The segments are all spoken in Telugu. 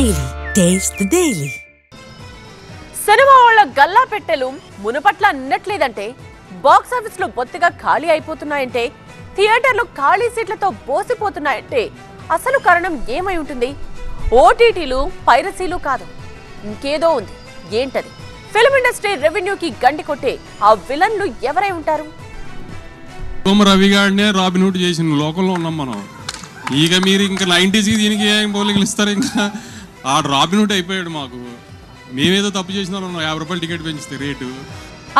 Daily. Taste the Daily. Cinema వాళ్ళ గల్లా పెట్టెలు మునుపట్ల అన్నట్లేదంటే బాక్స్ ఆఫీస్ లో బొత్తిగా ఖాళీ అయిపోతున్నాయంటే థియేటర్లు ఖాళీ సీట్లతో బోసిపోతున్నాయంటే అసలు కారణం ఏమై ఉంటుంది? ఓటీటీలు పైరసీలు కాదు, ఇంకేదో ఉంది. ఏంటది? ఫిల్మ్ ఇండస్ట్రీ రెవెన్యూకి గండి కొట్టే ఆ విలన్లు ఎవరై ఉంటారు? రవి గారినే రాబిన్హుడ్ చేసిన లోకంలో ఉన్నాం మనం. ఇక మీరు ఇంకా 90s దీనికి ఏం బౌలింగ్లు ఇస్తారు? ఇంకా ఆ రాబిన్హుడ్ అయిపోయాడు మాకు. మేమేదో తప్పు చేసినా 50 రూపాయలు టికెట్ పెంచితే రేటు.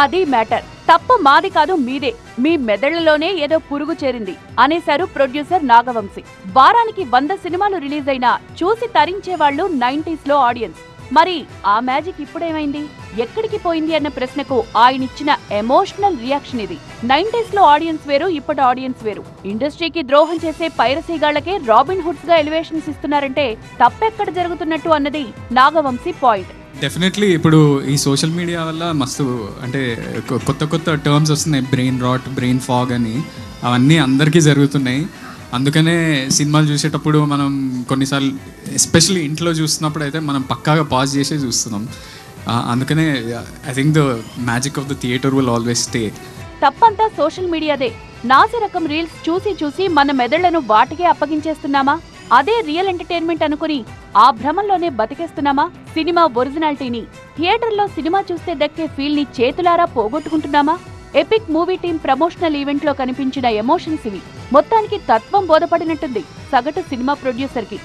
అది మ్యాటర్. తప్పు మాది కాదు, మీదే. మీ మెదళ్లలోనే ఏదో పురుగు చేరింది అనేశారు ప్రొడ్యూసర్ నాగవంశీ. వారానికి 100 సినిమాలు రిలీజ్ అయినా చూసి తరించేవాళ్లు 90s లో ఆడియన్స్. మరి ఆ మ్యాజిక్ ఇప్పుడేమైంది, ఎక్కడికి పోయింది అన్న ప్రశ్నకు ఆయనిచ్చిన ఎమోషనల్ రియాక్షన్ ఇది. 90s లో ఆడియన్స్ వేరు, ఇప్పటి ఆడియన్స్ వేరు. ఇండస్ట్రీకి ద్రోహం చేసే పైరసీగాళ్లకే రాబిన్ హుడ్స్ గా ఎలివేషన్స్ ఇస్తున్నారంటే తప్పెక్కడ జరుగుతున్నట్టు అన్నది నాగవంశీ పాయింట్. డెఫినెట్లీ ఇప్పుడు ఈ సోషల్ మీడియా వల్ల మస్తు అంటే కొత్త కొత్త టర్మ్స్ వస్తున్నాయి. బ్రెయిన్ రాట్, బ్రెయిన్ ఫాగ్ అని, అవన్నీ అందరికీ జరుగుతున్నాయి. అందుకనే సినిమాలు చూసేటప్పుడు మనం కొన్నిసార్లు ఎస్పెషల్లీ ఇంట్లో చూస్తున్నప్పుడు అయితే మనం పక్కాగా పాజ్ చేసే చూస్తున్నాం. అందుకనే I think the magic of the theatre will always stay. తప్పంతా సోషల్ మీడియాదే. నాసి రకం రీల్స్ చూసి చూసి మన మెదళ్లను వాటికే అప్పగించేస్తున్నామా? అదే రియల్ ఎంటర్టైన్మెంట్ అనుకుని ఆ భ్రమంలోనే బతికేస్తున్నామా? సినిమా ఒరిజినాలిటీని, థియేటర్లో సినిమా చూస్తే దక్కే ఫీల్ ని చేతులారా పోగొట్టుకుంటున్నామా? Epic movie team promotional event లో కనిపించిన ఎమోషన్స్ ఇవి. మొత్తానికి తత్వం బోధపడినట్టుంది సగటు సినిమా ప్రొడ్యూసర్ కి.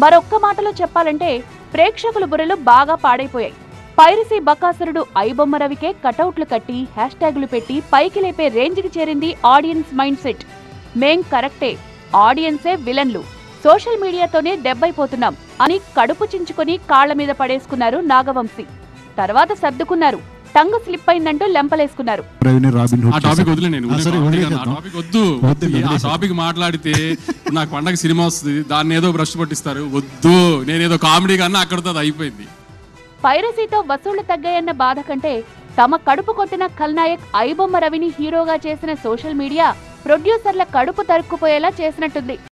మరొక్క మాటలో చెప్పాలంటే ప్రేక్షకుల బుర్రలు బాగా పాడైపోయాయి. పైరసీ బకాసురుడు ఐబొమ్మ రవికే కటౌట్లు కట్టి హ్యాష్ట్యాగులు పెట్టి పైకి లేపే రేంజ్కి చేరింది ఆడియన్స్ మైండ్ సెట్. మేం కరెక్టే, ఆడియన్సే విలన్లు, సోషల్ మీడియాతోనే దెబ్బైపోతున్నాం అని కడుపు చించుకొని కాళ్ల మీద పడేసుకున్నారు నాగవంశీ. తర్వాత సర్దుకున్నారు, టంగు స్లిప్ అయిందంటూ లెంపలేసుకున్నారు. మాట్లాడితే నాకు పండగ సినిమా వస్తుంది, దాన్ని ఏదో బ్రష్ పట్టిస్తారు. వద్దు, నేనేదో కామెడీ కన్నా అక్కడితో అయిపోయింది. పైరసీతో వసూళ్లు తగ్గాయన్న బాధ కంటే తమ కడుపు కొట్టిన ఖల్నాయక్ ఐబొమ్మ రవిని హీరోగా చేసిన సోషల్ మీడియా ప్రొడ్యూసర్ల కడుపు తరుక్కుపోయేలా చేసినట్టుంది.